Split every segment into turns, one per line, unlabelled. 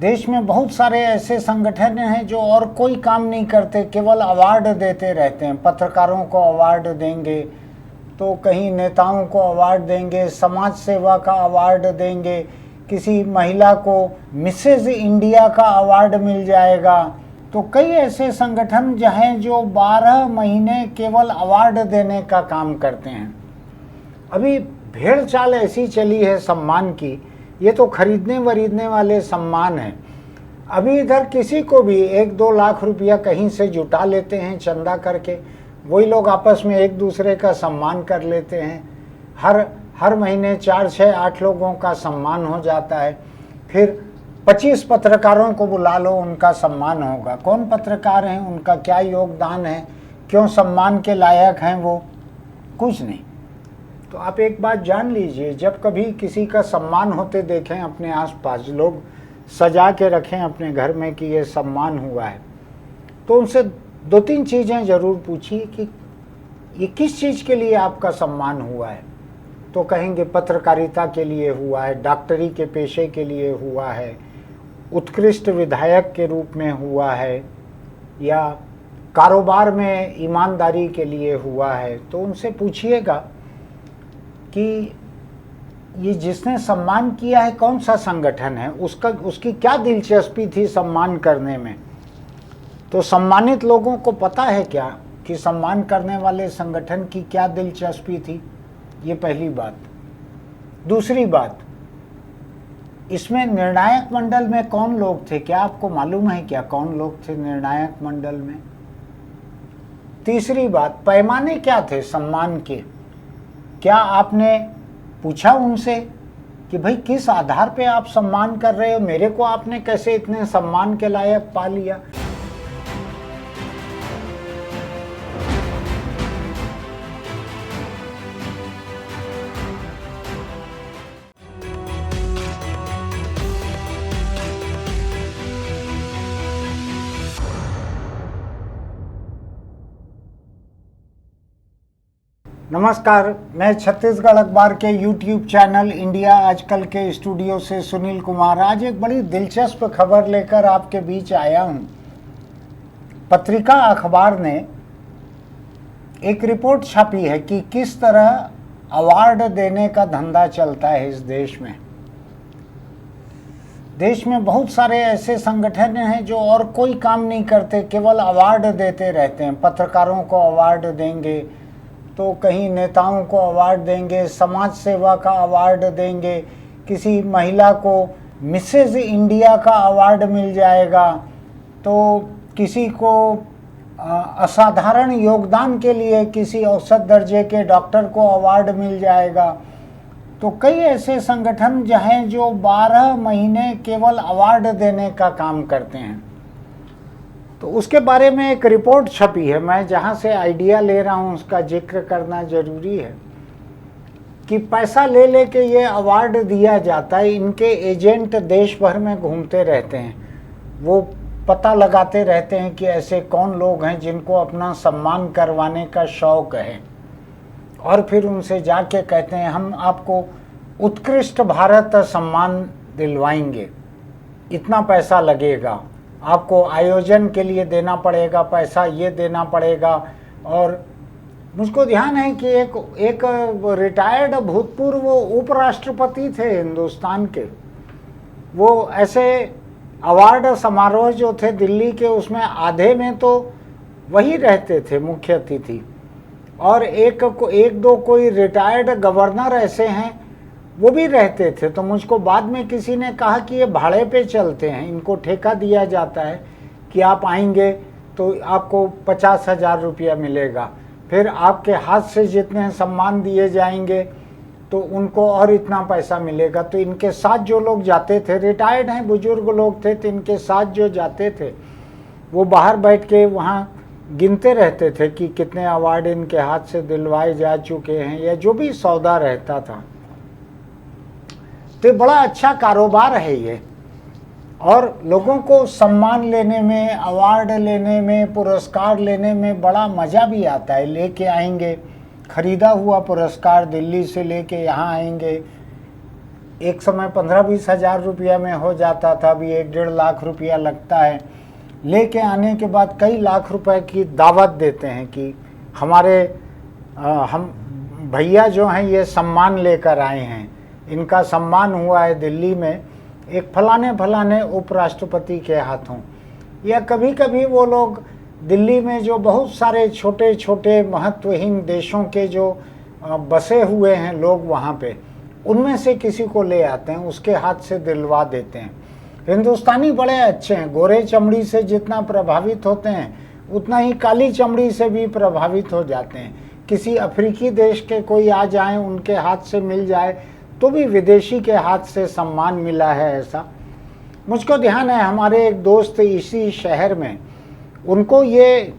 देश में बहुत सारे ऐसे संगठन हैं जो और कोई काम नहीं करते, केवल अवार्ड देते रहते हैं। पत्रकारों को अवार्ड देंगे, तो कहीं नेताओं को अवार्ड देंगे, समाज सेवा का अवार्ड देंगे, किसी महिला को मिसेज इंडिया का अवार्ड मिल जाएगा। तो कई ऐसे संगठन हैं जो 12 महीने केवल अवार्ड देने का काम करते हैं। अभी भेड़ चाल ऐसी चली है सम्मान की, ये तो खरीदने वरीदने वाले सम्मान हैं। अभी इधर किसी को भी 1-2 लाख रुपया कहीं से जुटा लेते हैं चंदा करके, वही लोग आपस में एक दूसरे का सम्मान कर लेते हैं। हर महीने 4-6-8 लोगों का सम्मान हो जाता है। फिर 25 पत्रकारों को बुला लो, उनका सम्मान होगा। कौन पत्रकार हैं, उनका क्या योगदान है, क्यों सम्मान के लायक हैं वो? कुछ नहीं। तो आप एक बात जान लीजिए, जब कभी किसी का सम्मान होते देखें अपने आसपास, लोग सजा के रखें अपने घर में कि ये सम्मान हुआ है, तो उनसे 2-3 चीज़ें ज़रूर पूछिए कि ये किस चीज़ के लिए आपका सम्मान हुआ है। तो कहेंगे पत्रकारिता के लिए हुआ है, डॉक्टरी के पेशे के लिए हुआ है, उत्कृष्ट विधायक के रूप में हुआ है, या कारोबार में ईमानदारी के लिए हुआ है। तो उनसे पूछिएगा कि ये जिसने सम्मान किया है कौन सा संगठन है, उसकी क्या दिलचस्पी थी सम्मान करने में। तो सम्मानित लोगों को पता है क्या कि सम्मान करने वाले संगठन की क्या दिलचस्पी थी? ये पहली बात। दूसरी बात, इसमें निर्णायक मंडल में कौन लोग थे, क्या आपको मालूम है क्या कौन लोग थे निर्णायक मंडल में? तीसरी बात, पैमाने क्या थे सम्मान के? क्या आपने पूछा उनसे कि भाई किस आधार पे आप सम्मान कर रहे हो, मेरे को आपने कैसे इतने सम्मान के लायक पा लिया? नमस्कार, मैं छत्तीसगढ़ अखबार के YouTube चैनल इंडिया आजकल के स्टूडियो से सुनील कुमार आज एक बड़ी दिलचस्प खबर लेकर आपके बीच आया हूं। पत्रिका अखबार ने एक रिपोर्ट छापी है कि किस तरह अवार्ड देने का धंधा चलता है इस देश में। देश में बहुत सारे ऐसे संगठन हैं जो और कोई काम नहीं करते, केवल अवार्ड देते रहते हैं। पत्रकारों को अवार्ड देंगे, तो कहीं नेताओं को अवार्ड देंगे, समाज सेवा का अवार्ड देंगे, किसी महिला को मिसेज इंडिया का अवार्ड मिल जाएगा, तो किसी को असाधारण योगदान के लिए किसी औसत दर्जे के डॉक्टर को अवार्ड मिल जाएगा। तो कई ऐसे संगठन हैं जो 12 महीने केवल अवार्ड देने का काम करते हैं। तो उसके बारे में एक रिपोर्ट छपी है, मैं जहाँ से आइडिया ले रहा हूँ उसका जिक्र करना जरूरी है कि पैसा ले लेके ये अवार्ड दिया जाता है। इनके एजेंट देश भर में घूमते रहते हैं, वो पता लगाते रहते हैं कि ऐसे कौन लोग हैं जिनको अपना सम्मान करवाने का शौक है, और फिर उनसे जाके कहते हैं हम आपको उत्कृष्ट भारत सम्मान दिलवाएंगे, इतना पैसा लगेगा, आपको आयोजन के लिए देना पड़ेगा पैसा, ये देना पड़ेगा। और मुझको ध्यान है कि एक रिटायर्ड भूतपूर्व उपराष्ट्रपति थे हिंदुस्तान के, वो ऐसे अवार्ड समारोह जो थे दिल्ली के, उसमें आधे में तो वही रहते थे मुख्य अतिथि, और एक दो कोई रिटायर्ड गवर्नर ऐसे हैं वो भी रहते थे। तो मुझको बाद में किसी ने कहा कि ये भाड़े पे चलते हैं, इनको ठेका दिया जाता है कि आप आएंगे तो आपको 50,000 रुपया मिलेगा, फिर आपके हाथ से जितने सम्मान दिए जाएंगे तो उनको और इतना पैसा मिलेगा। तो इनके साथ जो लोग जाते थे, रिटायर्ड हैं, बुजुर्ग लोग थे, तो इनके साथ जो जाते थे वो बाहर बैठ के वहाँ गिनते रहते थे कि कितने अवार्ड इनके हाथ से दिलवाए जा चुके हैं, या जो भी सौदा रहता था। तो बड़ा अच्छा कारोबार है ये, और लोगों को सम्मान लेने में, अवार्ड लेने में, पुरस्कार लेने में बड़ा मज़ा भी आता है। लेके आएंगे खरीदा हुआ पुरस्कार, दिल्ली से लेके यहाँ आएंगे, एक समय 15-20 हज़ार रुपया में हो जाता था, अभी 1-1.5 लाख रुपया लगता है। लेके आने के बाद कई लाख रुपए की दावत देते हैं कि हमारे हम भैया जो हैं ये सम्मान लेकर आए हैं, इनका सम्मान हुआ है दिल्ली में एक फलाने उपराष्ट्रपति के हाथों। या कभी कभी वो लोग दिल्ली में जो बहुत सारे छोटे छोटे महत्वहीन देशों के जो बसे हुए हैं लोग वहाँ पे, उनमें से किसी को ले आते हैं, उसके हाथ से दिलवा देते हैं। हिंदुस्तानी बड़े अच्छे हैं, गोरे चमड़ी से जितना प्रभावित होते हैं उतना ही काली चमड़ी से भी प्रभावित हो जाते हैं। किसी अफ्रीकी देश के कोई आ जाएं, उनके हाथ से मिल जाए तो भी विदेशी के हाथ से सम्मान मिला है, ऐसा मुझको ध्यान है। हमारे एक दोस्त इसी शहर में, उनको ये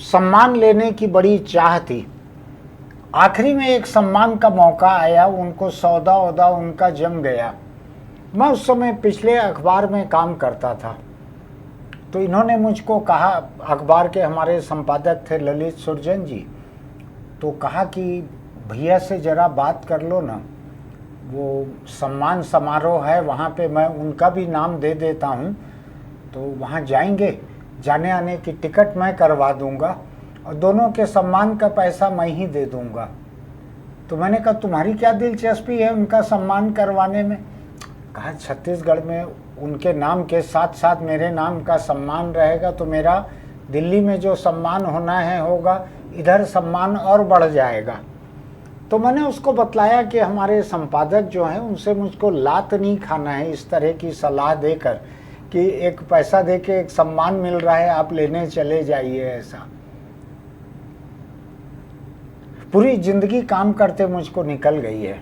सम्मान लेने की बड़ी चाह थी। आखिरी में एक सम्मान का मौका आया, उनको सौदा वौदा उनका जम गया। मैं उस समय पिछले अखबार में काम करता था, तो इन्होंने मुझको कहा, अखबार के हमारे संपादक थे ललित सुरजन जी, तो कहा कि भैया से ज़रा बात कर लो ना, वो सम्मान समारोह है वहाँ पे, मैं उनका भी नाम दे देता हूँ, तो वहाँ जाएंगे, जाने आने की टिकट मैं करवा दूँगा और दोनों के सम्मान का पैसा मैं ही दे दूँगा। तो मैंने कहा तुम्हारी क्या दिलचस्पी है उनका सम्मान करवाने में? कहा छत्तीसगढ़ में उनके नाम के साथ साथ मेरे नाम का सम्मान रहेगा तो मेरा दिल्ली में जो सम्मान होना है होगा, इधर सम्मान और बढ़ जाएगा। तो मैंने उसको बतलाया कि हमारे संपादक जो हैं उनसे मुझको लात नहीं खाना है इस तरह की सलाह देकर कि एक पैसा देके एक सम्मान मिल रहा है आप लेने चले जाइए। ऐसा पूरी जिंदगी काम करते मुझको निकल गई है,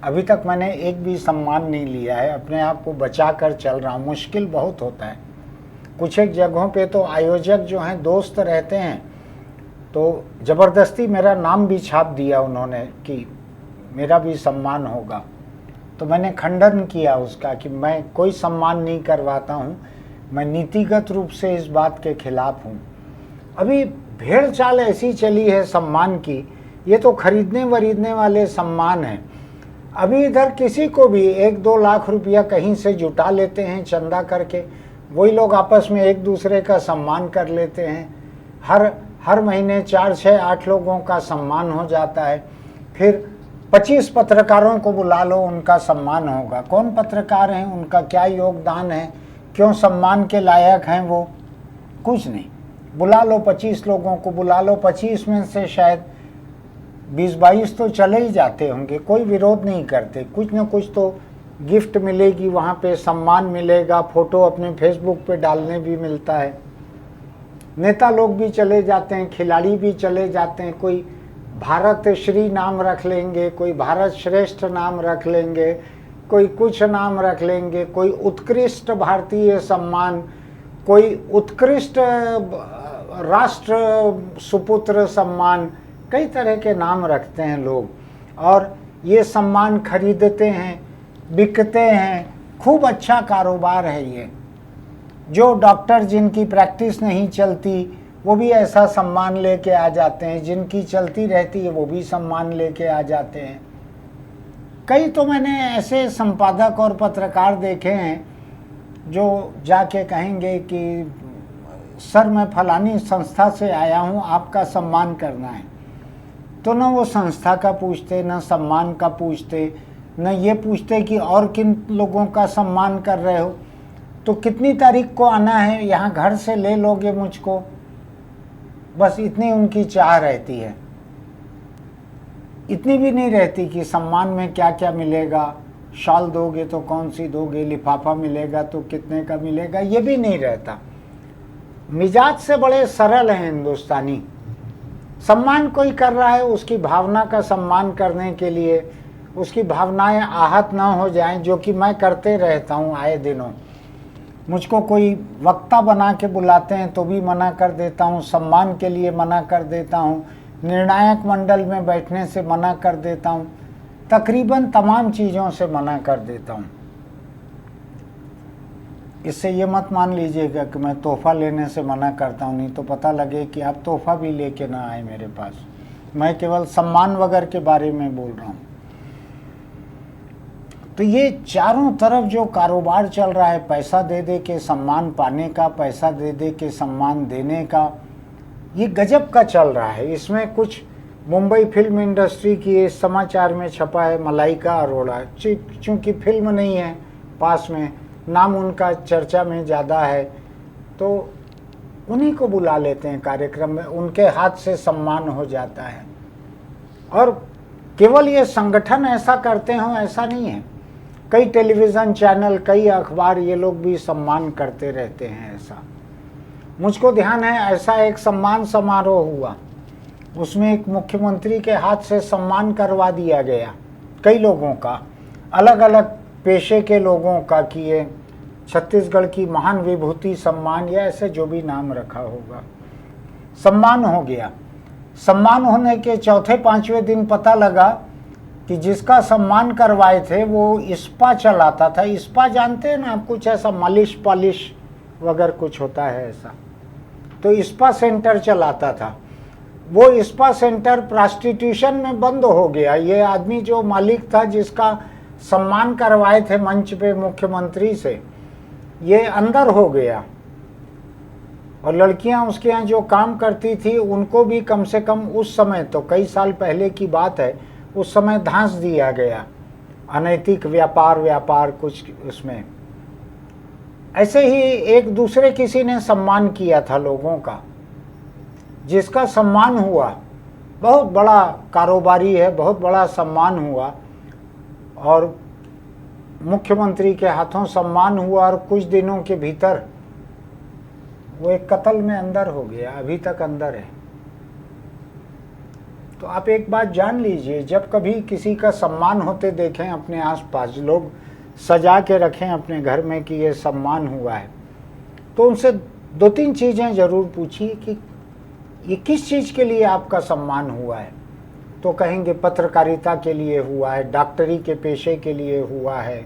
अभी तक मैंने एक भी सम्मान नहीं लिया है, अपने आप को बचा कर चल रहा हूँ। मुश्किल बहुत होता है। कुछ एक जगहों पे तो आयोजक जो हैं दोस्त रहते हैं, तो ज़बरदस्ती मेरा नाम भी छाप दिया उन्होंने कि मेरा भी सम्मान होगा। तो मैंने खंडन किया उसका कि मैं कोई सम्मान नहीं करवाता हूँ, मैं नीतिगत रूप से इस बात के खिलाफ हूँ। अभी भेड़ चाल ऐसी चली है सम्मान की, ये तो खरीदने वरीदने वाले सम्मान हैं। अभी इधर किसी को भी 1-2 लाख रुपया कहीं से जुटा लेते हैं चंदा करके, वही लोग आपस में एक दूसरे का सम्मान कर लेते हैं। हर महीने 4-6-8 लोगों का सम्मान हो जाता है। फिर 25 पत्रकारों को बुला लो, उनका सम्मान होगा। कौन पत्रकार हैं, उनका क्या योगदान है, क्यों सम्मान के लायक हैं वो? कुछ नहीं। बुला लो 25 लोगों को, बुला लो 25 में से शायद 20-22 तो चले ही जाते होंगे, कोई विरोध नहीं करते। कुछ न कुछ तो गिफ्ट मिलेगी, वहाँ पे सम्मान मिलेगा, फोटो अपने फेसबुक पे डालने भी मिलता है। नेता लोग भी चले जाते हैं, खिलाड़ी भी चले जाते हैं, कोई भारत श्री नाम रख लेंगे, कोई भारत श्रेष्ठ नाम रख लेंगे, कोई कुछ नाम रख लेंगे, कोई उत्कृष्ट भारतीय सम्मान, कोई उत्कृष्ट राष्ट्र सुपुत्र सम्मान, कई तरह के नाम रखते हैं लोग। और ये सम्मान खरीदते हैं, बिकते हैं, खूब अच्छा कारोबार है ये। जो डॉक्टर जिनकी प्रैक्टिस नहीं चलती वो भी ऐसा सम्मान लेके आ जाते हैं, जिनकी चलती रहती है वो भी सम्मान लेके आ जाते हैं। कई तो मैंने ऐसे संपादक और पत्रकार देखे हैं जो जाके कहेंगे कि सर मैं फलानी संस्था से आया हूँ, आपका सम्मान करना है। तो न वो संस्था का पूछते, न सम्मान का पूछते, न ये पूछते कि और किन लोगों का सम्मान कर रहे हो, तो कितनी तारीख को आना है, यहाँ घर से ले लोगे मुझको, बस इतनी उनकी चाह रहती है। इतनी भी नहीं रहती कि सम्मान में क्या क्या मिलेगा, शॉल दोगे तो कौन सी दोगे, लिफाफा मिलेगा तो कितने का मिलेगा, ये भी नहीं रहता। मिजाज से बड़े सरल हैं हिंदुस्तानी। सम्मान कोई कर रहा है, उसकी भावना का सम्मान करने के लिए, उसकी भावनाएं आहत ना हो जाएं, जो कि मैं करते रहता हूं आए दिनों। मुझको कोई वक्ता बना के बुलाते हैं तो भी मना कर देता हूं, सम्मान के लिए मना कर देता हूं, निर्णायक मंडल में बैठने से मना कर देता हूं, तकरीबन तमाम चीज़ों से मना कर देता हूं। इससे ये मत मान लीजिएगा कि मैं तोहफा लेने से मना करता हूँ, नहीं तो पता लगे कि आप तोहफा भी लेके ना आए मेरे पास। मैं केवल सम्मान वगैरह के बारे में बोल रहा हूँ। तो ये चारों तरफ जो कारोबार चल रहा है, पैसा दे दे के सम्मान पाने का, पैसा दे दे के सम्मान देने का, ये गजब का चल रहा है। इसमें कुछ मुंबई फिल्म इंडस्ट्री की इस समाचार में छपा है, मलाइका अरोड़ा, चूँकि फिल्म नहीं है पास में, नाम उनका चर्चा में ज़्यादा है, तो उन्हीं को बुला लेते हैं कार्यक्रम में, उनके हाथ से सम्मान हो जाता है। और केवल ये संगठन ऐसा करते हो ऐसा नहीं है, कई टेलीविज़न चैनल, कई अखबार, ये लोग भी सम्मान करते रहते हैं। ऐसा मुझको ध्यान है, ऐसा एक सम्मान समारोह हुआ, उसमें एक मुख्यमंत्री के हाथ से सम्मान करवा दिया गया, कई लोगों का, अलग अलग पेशे के लोगों का, किए छत्तीसगढ़ की महान विभूति सम्मान या ऐसे जो भी नाम रखा होगा, सम्मान हो गया। सम्मान होने के चौथे पांचवें दिन पता लगा कि जिसका सम्मान करवाए थे वो स्पा चलाता था। स्पा जानते हैं ना आप, कुछ ऐसा मालिश पॉलिश वगैरह कुछ होता है ऐसा, तो स्पा सेंटर चलाता था। वो स्पा सेंटर प्रॉस्टिट्यूशन में बंद हो गया। ये आदमी जो मालिक था, जिसका सम्मान करवाए थे मंच पे मुख्यमंत्री से, ये अंदर हो गया, और लड़कियां उसके यहाँ जो काम करती थी उनको भी कम से कम उस समय, तो कई साल पहले की बात है, उस समय धांस दिया गया, अनैतिक व्यापार कुछ उसमें। ऐसे ही एक दूसरे किसी ने सम्मान किया था लोगों का, जिसका सम्मान हुआ, बहुत बड़ा कारोबारी है, बहुत बड़ा सम्मान हुआ, और मुख्यमंत्री के हाथों सम्मान हुआ, और कुछ दिनों के भीतर वो एक कत्ल में अंदर हो गया, अभी तक अंदर है। तो आप एक बात जान लीजिए, जब कभी किसी का सम्मान होते देखें अपने आसपास, लोग सजा के रखें अपने घर में कि ये सम्मान हुआ है, तो उनसे दो तीन चीज़ें ज़रूर पूछिए कि ये किस चीज़ के लिए आपका सम्मान हुआ है। तो कहेंगे पत्रकारिता के लिए हुआ है, डॉक्टरी के पेशे के लिए हुआ है,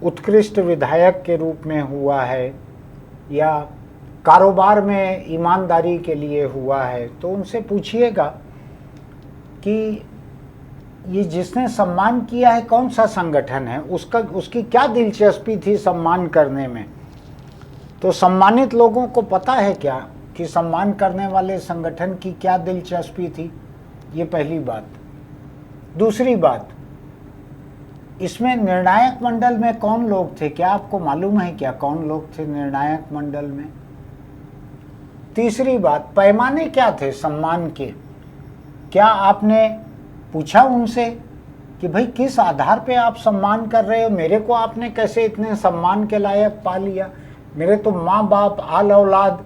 उत्कृष्ट विधायक के रूप में हुआ है, या कारोबार में ईमानदारी के लिए हुआ है। तो उनसे पूछिएगा कि ये जिसने सम्मान किया है कौन सा संगठन है, उसकी क्या दिलचस्पी थी सम्मान करने में। तो सम्मानित लोगों को पता है क्या कि सम्मान करने वाले संगठन की क्या दिलचस्पी थी, ये पहली बात। दूसरी बात, इसमें निर्णायक मंडल में कौन लोग थे, क्या आपको मालूम है क्या कौन लोग थे निर्णायक मंडल में। तीसरी बात, पैमाने क्या थे सम्मान के, क्या आपने पूछा उनसे कि भाई किस आधार पे आप सम्मान कर रहे हो, मेरे को आपने कैसे इतने सम्मान के लायक पा लिया, मेरे तो माँ बाप आल औलाद,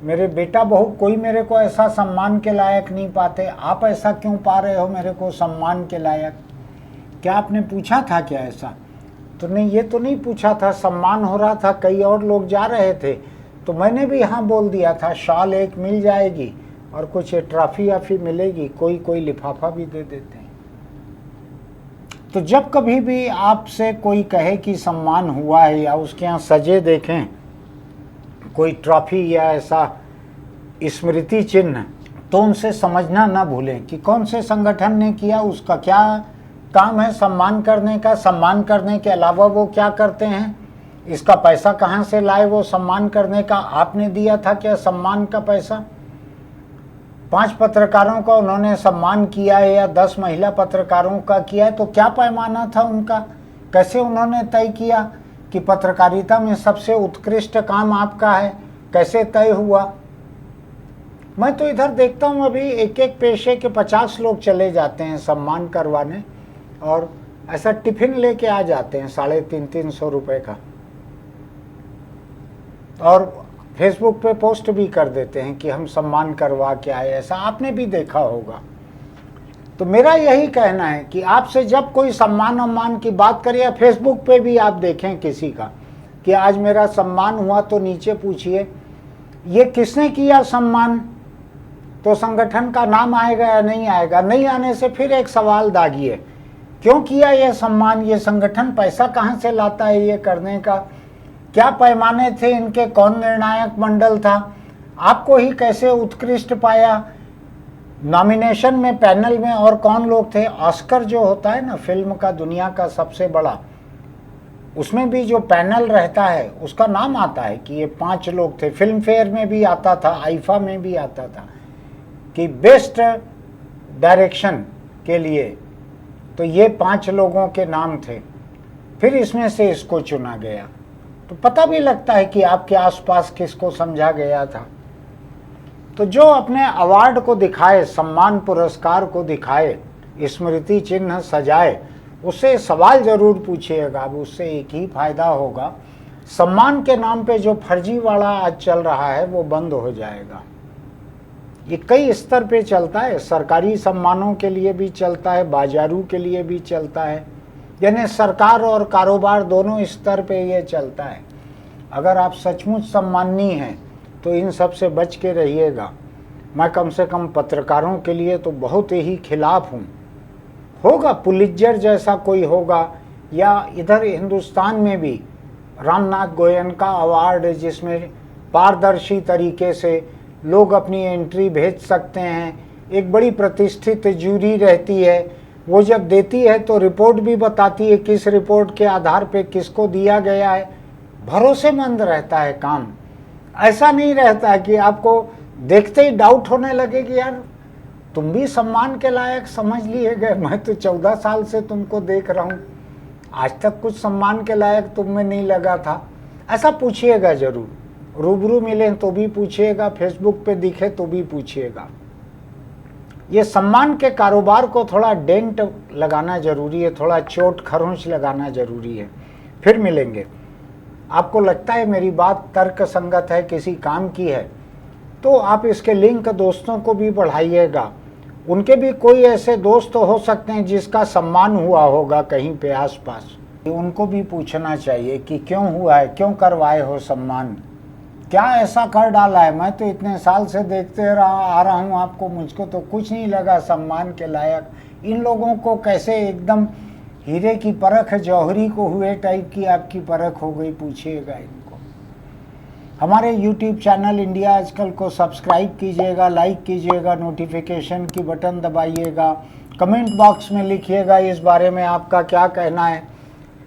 मेरे बेटा बहू, कोई मेरे को ऐसा सम्मान के लायक नहीं पाते, आप ऐसा क्यों पा रहे हो मेरे को सम्मान के लायक। क्या आपने पूछा था क्या ऐसा? तो नहीं, ये तो नहीं पूछा था। सम्मान हो रहा था, कई और लोग जा रहे थे, तो मैंने भी हाँ बोल दिया था, शॉल एक मिल जाएगी और कुछ ट्रॉफी वाफी मिलेगी, कोई लिफाफा भी दे देते हैं। तो जब कभी भी आपसे कोई कहे कि सम्मान हुआ है, या उसके यहाँ सजे देखें कोई ट्रॉफी या ऐसा स्मृति चिन्ह, तो उनसे समझना ना भूलें कि कौन से संगठन ने किया, उसका क्या काम है सम्मान करने का, सम्मान करने के अलावा वो क्या करते हैं, इसका पैसा कहाँ से लाए वो सम्मान करने का, आपने दिया था क्या सम्मान का पैसा। 5 पत्रकारों का उन्होंने सम्मान किया है या 10 महिला पत्रकारों का किया है, तो क्या पैमाना था उनका, कैसे उन्होंने तय किया कि पत्रकारिता में सबसे उत्कृष्ट काम आपका है, कैसे तय हुआ। मैं तो इधर देखता हूँ अभी एक एक पेशे के 50 लोग चले जाते हैं सम्मान करवाने, और ऐसा टिफिन लेके आ जाते हैं 350-300 रुपये का, और फेसबुक पे पोस्ट भी कर देते हैं कि हम सम्मान करवा के आए, ऐसा आपने भी देखा होगा। तो मेरा यही कहना है कि आपसे जब कोई सम्मान की बात करे, या फेसबुक पे भी आप देखें किसी का कि आज मेरा सम्मान हुआ, तो नीचे पूछिए ये किसने किया सम्मान, तो संगठन का नाम आएगा या नहीं आएगा। नहीं आने से फिर एक सवाल दागिए, क्यों किया ये सम्मान, ये संगठन पैसा कहाँ से लाता है ये करने का, क्या पैमाने थे इनके, कौन निर्णायक मंडल था, आपको ही कैसे उत्कृष्ट पाया, नॉमिनेशन में पैनल में और कौन लोग थे। ऑस्कर जो होता है ना फिल्म का, दुनिया का सबसे बड़ा उसमें भी जो पैनल रहता है उसका नाम आता है कि ये 5 लोग थे। फिल्म फेयर में भी आता था, आईफा में भी आता था कि बेस्ट डायरेक्शन के लिए, तो ये 5 लोगों के नाम थे। फिर इसमें से इसको चुना गया। तो पता भी लगता है कि आपके आसपास किसको समझा गया था। तो जो अपने अवार्ड को दिखाए, सम्मान पुरस्कार को दिखाए, स्मृति चिन्ह सजाए, उससे सवाल जरूर पूछिएगा। अब उससे एक ही फायदा होगा, सम्मान के नाम पे जो फर्जीवाड़ा आज चल रहा है वो बंद हो जाएगा। ये कई स्तर पे चलता है, सरकारी सम्मानों के लिए भी चलता है, बाजारू के लिए भी चलता है, यानी सरकार और कारोबार दोनों स्तर पे ये चलता है। अगर आप सचमुच सम्माननीय हैं तो इन सब से बच के रहिएगा। मैं कम से कम पत्रकारों के लिए तो बहुत ही खिलाफ हूँ। होगा पुलित्जर जैसा कोई होगा, या इधर हिंदुस्तान में भी रामनाथ गोयनका अवार्ड, जिसमें पारदर्शी तरीके से लोग अपनी एंट्री भेज सकते हैं, एक बड़ी प्रतिष्ठित जूरी रहती है, वो जब देती है तो रिपोर्ट भी बताती है किस रिपोर्ट के आधार पे किसको दिया गया है। भरोसेमंद रहता है काम। ऐसा नहीं रहता है कि आपको देखते ही डाउट होने लगे कि यार तुम भी सम्मान के लायक समझ लिए गए, मैं तो 14 साल से तुमको देख रहा हूँ, आज तक कुछ सम्मान के लायक तुम में नहीं लगा था। ऐसा पूछिएगा जरूर, रूबरू मिले तो भी पूछिएगा, फेसबुक पे दिखे तो भी पूछिएगा। ये सम्मान के कारोबार को थोड़ा डेंट लगाना जरूरी है, थोड़ा चोट खरोंच लगाना जरूरी है। फिर मिलेंगे। आपको लगता है मेरी बात तर्क संगत है, किसी काम की है, तो आप इसके लिंक दोस्तों को भी बढ़ाइएगा। उनके भी कोई ऐसे दोस्त हो सकते हैं जिसका सम्मान हुआ होगा कहीं पे आसपास, उनको भी पूछना चाहिए कि क्यों हुआ है, क्यों करवाए हो सम्मान, क्या ऐसा कर डाला है। मैं तो इतने साल से देखते आ रहा हूँ आपको, मुझको तो कुछ नहीं लगा सम्मान के लायक। इन लोगों को कैसे एकदम हीरे की परख जौहरी को हुए टाइप की आपकी परख हो गई, पूछिएगा इनको। हमारे YouTube चैनल इंडिया आजकल को सब्सक्राइब कीजिएगा, लाइक कीजिएगा, नोटिफिकेशन की बटन दबाइएगा, कमेंट बॉक्स में लिखिएगा इस बारे में आपका क्या कहना है।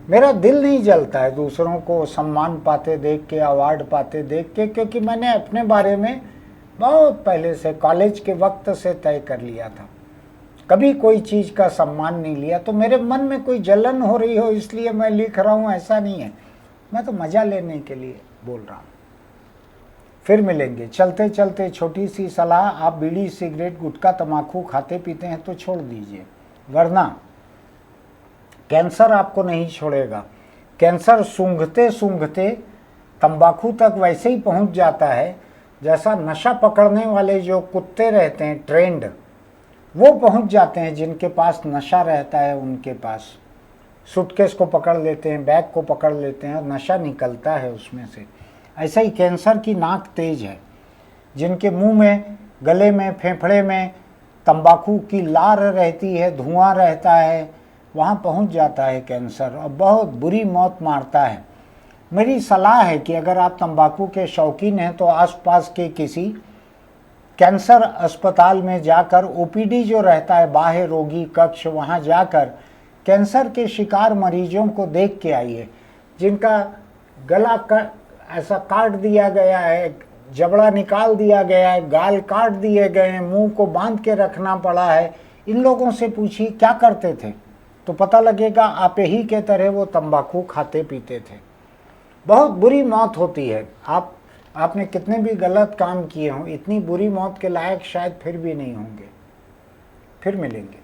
मेरा दिल नहीं जलता है दूसरों को सम्मान पाते देख के, अवार्ड पाते देख के, क्योंकि मैंने अपने बारे में बहुत पहले से, कॉलेज के वक्त से तय कर लिया था, कभी कोई चीज़ का सम्मान नहीं लिया। तो मेरे मन में कोई जलन हो रही हो इसलिए मैं लिख रहा हूँ, ऐसा नहीं है। मैं तो मज़ा लेने के लिए बोल रहा हूँ। फिर मिलेंगे। चलते चलते छोटी सी सलाह, आप बीड़ी सिगरेट गुटखा तम्बाकू खाते पीते हैं तो छोड़ दीजिए, वरना कैंसर आपको नहीं छोड़ेगा। कैंसर सूंघते सूंघते तंबाकू तक वैसे ही पहुंच जाता है जैसा नशा पकड़ने वाले जो कुत्ते रहते हैं ट्रेंड, वो पहुंच जाते हैं जिनके पास नशा रहता है, उनके पास सूटकेस को पकड़ लेते हैं, बैग को पकड़ लेते हैं, नशा निकलता है उसमें से। ऐसा ही कैंसर की नाक तेज है। जिनके मुंह में, गले में, फेफड़े में तंबाकू की लार रहती है, धुआं रहता है, वहाँ पहुँच जाता है कैंसर और बहुत बुरी मौत मारता है। मेरी सलाह है कि अगर आप तंबाकू के शौकीन हैं तो आसपास के किसी कैंसर अस्पताल में जाकर, ओपीडी जो रहता है बाह्य रोगी कक्ष, वहाँ जाकर कैंसर के शिकार मरीजों को देख के आइए, जिनका गला ऐसा काट दिया गया है, जबड़ा निकाल दिया गया है, गाल काट दिए गए हैं, मुंह को बांध के रखना पड़ा है। इन लोगों से पूछिए क्या करते थे, तो पता लगेगा आप ही के तरह वो तंबाकू खाते पीते थे। बहुत बुरी मौत होती है। आपने कितने भी गलत काम किए हों, इतनी बुरी मौत के लायक शायद फिर भी नहीं होंगे। फिर मिलेंगे।